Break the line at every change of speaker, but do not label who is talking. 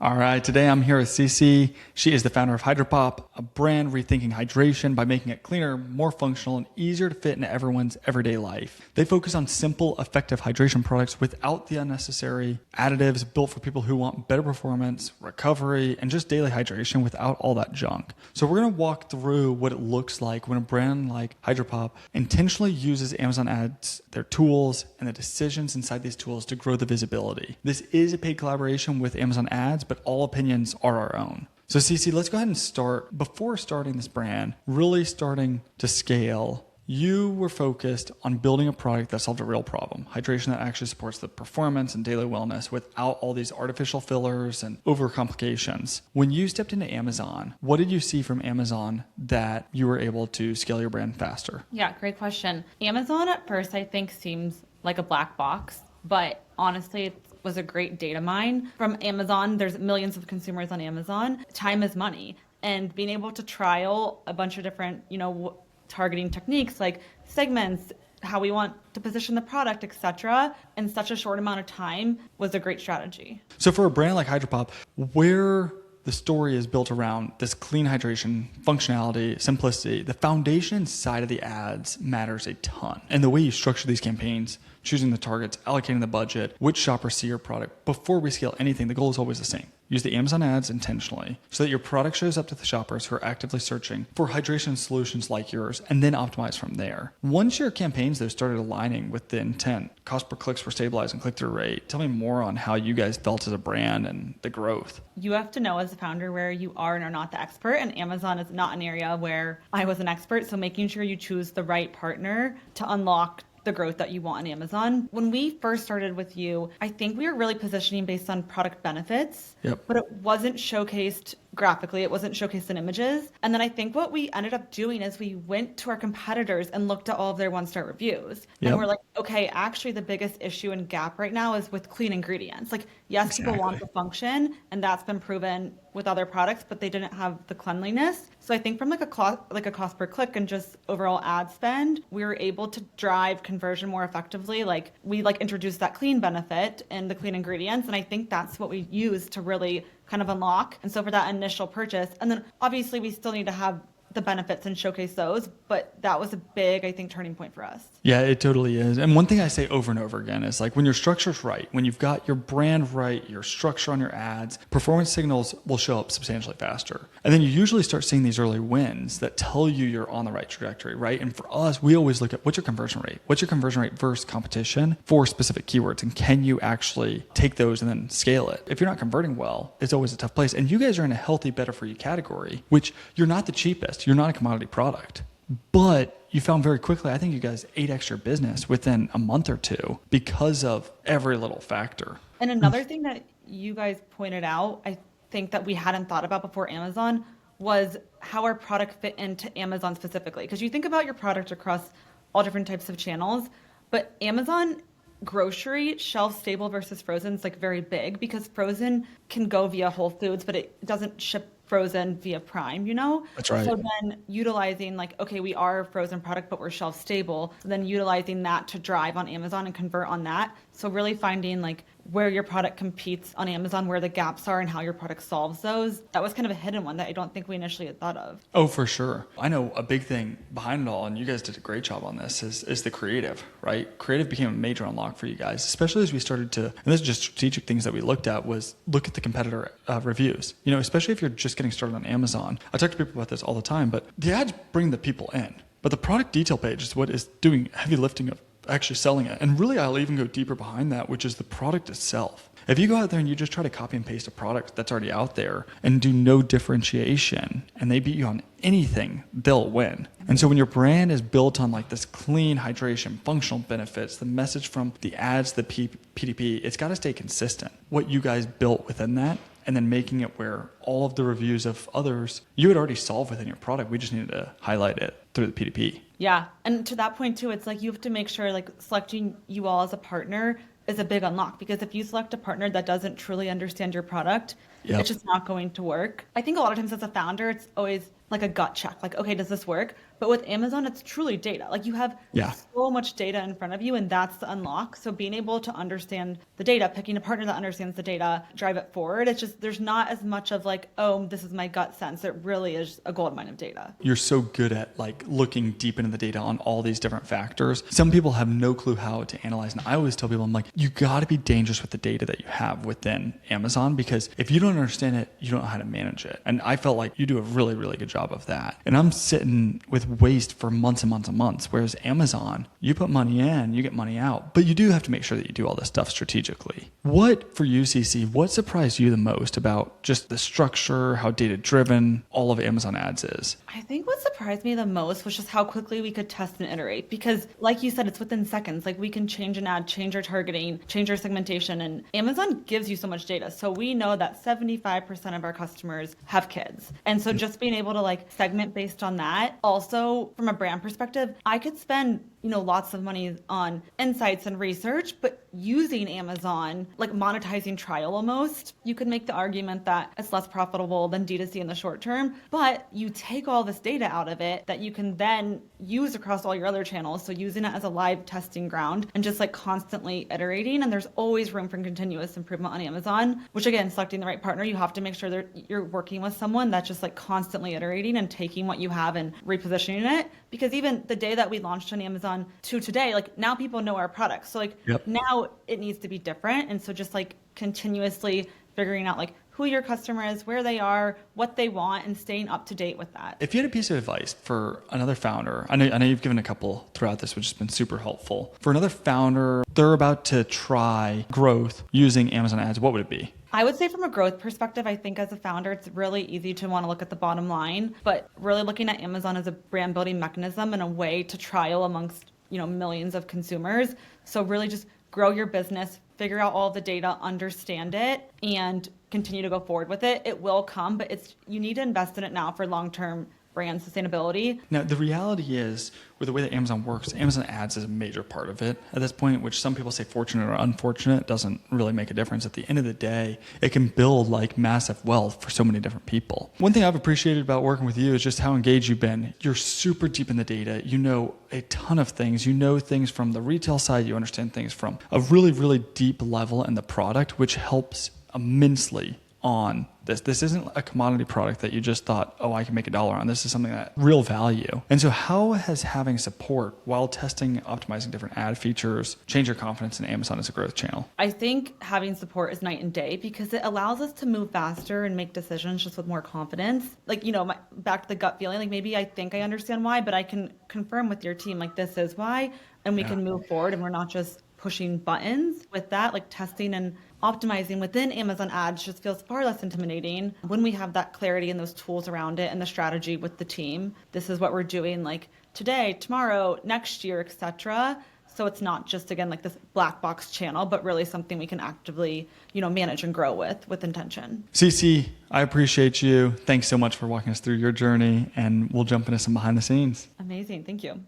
All right, today I'm here with Cece. She is the founder of Hydropop, a brand rethinking hydration by making it cleaner, more functional, and easier to fit into everyone's everyday life. They focus on simple, effective hydration products without the unnecessary additives, built for people who want better performance, recovery, and just daily hydration without all that junk. So we're going to walk through what it looks like when a brand like Hydropop intentionally uses Amazon ads, their tools, and the decisions inside these tools to grow the visibility. This is a paid collaboration with Amazon ads, but all opinions are our own. So Cece, let's go ahead and start. Before starting this brand, really starting to scale, you were focused on building a product that solved a real problem, hydration that actually supports the performance and daily wellness without all these artificial fillers and overcomplications. When you stepped into Amazon, what did you see from Amazon that you were able to scale your brand faster?
Yeah, great question. Amazon at first, I think, seems like a black box, but honestly, it was a great data mine. From Amazon, there's millions of consumers on Amazon. Time is money. And being able to trial a bunch of different, targeting techniques like segments, how we want to position the product, etc., in such a short amount of time was a great strategy.
So for a brand like Hydropop, where the story is built around this clean hydration, functionality, simplicity, the foundation inside of the ads matters a ton. And the way you structure these campaigns, choosing the targets, allocating the budget, which shoppers see your product. Before we scale anything, the goal is always the same. Use the Amazon ads intentionally so that your product shows up to the shoppers who are actively searching for hydration solutions like yours, and then optimize from there. Once your campaigns though started aligning with the intent, cost per clicks were stabilized and click-through rate. Tell me more on how you guys felt as a brand and the growth.
You have to know as a founder where you are and are not the expert, and Amazon is not an area where I was an expert, so making sure you choose the right partner to unlock the growth that you want on Amazon. When we first started with you, I think we were really positioning based on product benefits, but it wasn't showcased graphically. It wasn't showcased in images. And then I think what we ended up doing is we went to our competitors and looked at all of their one-star reviews. And we're like, okay, actually the biggest issue and gap right now is with clean ingredients. Like, yes, people want the function, and that's been proven with other products, but they didn't have the cleanliness. So I think from like a cost per click and just overall ad spend, we were able to drive conversion more effectively. Like, we introduced that clean benefit and the clean ingredients, and I think that's what we use to really kind of unlock. And so for that initial purchase, and then obviously we still need to have the benefits and showcase those, but that was a big, I think, turning point for us.
Yeah, it totally is. And one thing I say over and over again is like when your structure's right, when you've got your brand right, your structure on your ads, performance signals will show up substantially faster. And then you usually start seeing these early wins that tell you you're on the right trajectory, right? And for us, we always look at what's your conversion rate? What's your conversion rate versus competition for specific keywords? And can you actually take those and then scale it? If you're not converting well, it's always a tough place. And you guys are in a healthy, better for you category, which you're not the cheapest. You're not a commodity product, but you found very quickly, I think you guys 8x your business within a month or two because of every little factor.
And another thing that you guys pointed out, I think that we hadn't thought about before Amazon, was how our product fit into Amazon specifically. Because you think about your product across all different types of channels, but Amazon grocery shelf stable versus frozen is like very big, because frozen can go via Whole Foods, but it doesn't ship frozen via Prime,
That's right.
So then utilizing like, okay, we are a frozen product, but we're shelf stable. So then utilizing that to drive on Amazon and convert on that. So really finding like where your product competes on Amazon, where the gaps are and how your product solves those. That was kind of a hidden one that I don't think we initially had thought of.
Oh, for sure. I know a big thing behind it all, and you guys did a great job on this, is the creative, right? Creative became a major unlock for you guys, especially as we started to, and this is just strategic things that we looked at, was look at the competitor reviews. Especially if you're just getting started on Amazon. I talk to people about this all the time, but the ads bring the people in. But the product detail page is what is doing heavy lifting of actually selling it. And really, I'll even go deeper behind that, which is the product itself. If you go out there and you just try to copy and paste a product that's already out there and do no differentiation, and they beat you on anything, they'll win. And so when your brand is built on like this clean hydration, functional benefits, the message from the ads, the PDP, it's got to stay consistent. What you guys built within that, and then making it where all of the reviews of others you had already solved within your product. We just needed to highlight it through the PDP.
Yeah. And to that point too, it's like you have to make sure like selecting you all as a partner is a big unlock, because if you select a partner that doesn't truly understand your product,
Yep.
It's just not going to work. I think a lot of times as a founder, it's always like a gut check, like, okay, does this work? But with Amazon, it's truly data. Like you have
Yeah.
so much data in front of you, and that's the unlock. So being able to understand the data, picking a partner that understands the data, drive it forward. It's just there's not as much of like, oh, this is my gut sense. It really is a gold mine of data.
You're so good at like looking deep into the data on all these different factors. Some people have no clue how to analyze. And I always tell people, I'm like, you got to be dangerous with the data that you have within Amazon, because if you don't understand it, you don't know how to manage it. And I felt like you do a really, really good job of that. And I'm sitting with waste for months and months and months. Whereas Amazon, you put money in, you get money out, but you do have to make sure that you do all this stuff strategically. What for you, CC, what surprised you the most about just the structure, how data driven all of Amazon ads is?
I think what surprised me the most was just how quickly we could test and iterate, because like you said, it's within seconds. Like we can change an ad, change our targeting, change our segmentation, and Amazon gives you so much data. So we know that 75% of our customers have kids. And so just being able to like segment based on that. Also from a brand perspective, I could spend lots of money on insights and research, but using Amazon, like monetizing trial almost, you could make the argument that it's less profitable than D2C in the short term, but you take all this data out of it that you can then use across all your other channels. So using it as a live testing ground and just like constantly iterating. And there's always room for continuous improvement on Amazon, which again, selecting the right partner, you have to make sure that you're working with someone that's just like constantly iterating and taking what you have and repositioning it. Because even the day that we launched on Amazon to today, like now people know our products. So like now it needs to be different. And so just like continuously figuring out like who your customer is, where they are, what they want, and staying up to date with that.
If you had a piece of advice for another founder, I know you've given a couple throughout this, which has been super helpful. For another founder, they're about to try growth using Amazon ads, what would it be?
I would say from a growth perspective, I think as a founder, it's really easy to want to look at the bottom line, but really looking at Amazon as a brand building mechanism and a way to trial amongst, millions of consumers. So really just grow your business, figure out all the data, understand it, and continue to go forward with it. It will come, but you need to invest in it now for long-term brand sustainability.
Now, the reality is, with the way that Amazon works, Amazon ads is a major part of it at this point, which some people say fortunate or unfortunate doesn't really make a difference. At the end of the day, it can build like massive wealth for so many different people. One thing I've appreciated about working with you is just how engaged you've been. You're super deep in the data. You know a ton of things. You know things from the retail side. You understand things from a really, really deep level in the product, which helps immensely on this. This isn't a commodity product that you just thought, oh, I can make $1 on. This is something that real value. And so how has having support while testing, optimizing different ad features changed your confidence in Amazon as a growth channel?
I think having support is night and day because it allows us to move faster and make decisions just with more confidence. Like, back to the gut feeling, like maybe I think I understand why, but I can confirm with your team, like this is why, and we can move forward and we're not just pushing buttons. With that, like testing and optimizing within Amazon ads just feels far less intimidating when we have that clarity and those tools around it and the strategy with the team. This is what we're doing like today, tomorrow, next year, etc. So it's not just, again, like this black box channel, but really something we can actively, manage and grow with intention.
CC, I appreciate you. Thanks so much for walking us through your journey, and we'll jump into some behind the scenes.
Amazing. Thank you.